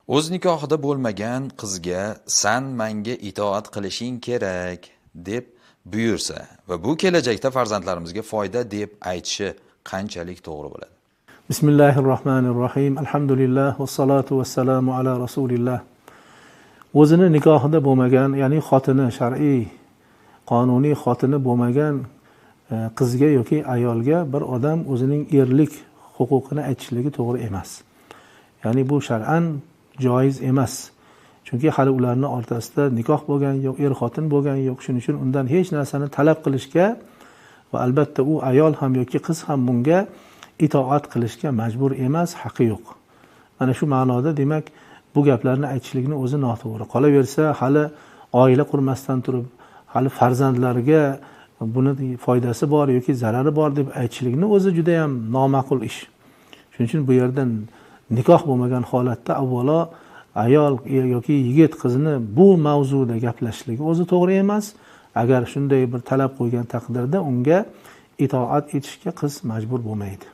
O'z nikohida bo'lmagan qizga "San menga itoat qilishing kerak" deb buyursa va bu kelajakda farzandlarimizga foyda deb aytishi qanchalik to'g'ri bo'ladi? Bismillahirrohmanirrohim. Alhamdulillah va salatu vassalamu ala rasulillah. O'zini nikohida bo'lmagan, ya'ni xotini, shar'iy, qonuniy xotini bo'lmagan qizga yoki ayolga bir odam o'zining erlik huquqini aytishligi to'g'ri emas. Ya'ni bu shar'an joiz emas. Chunki hali ularning o'rtasida nikoh bo'lgan yo'q, er-xotin bo'lgan yo'q. Shuning uchun undan hech narsani talab qilishga va albatta u ayol ham yoki qiz ham bunga itoat qilishga majbur emas, haqqi yo'q. Mana shu ma'noda demak bu gaplarni aytishlikni o'zi noto'g'ri. Qolaversa, hali oila qurmasdan turib, hali farzandlarga buni foydasi bor yoki zarari bor deb aytishlikni o'zi juda ham noma'qul ish. Shuning uchun bu yerdan nikoh bo'lmagan holatda avvalo ayol yoki yigit qizni bu mavzuda gaplashishligi o'zi to'g'ri emas. Agar shunday bir talab qo'ygan taqdirda unga itoat etishga qiz majbur bo'lmaydi.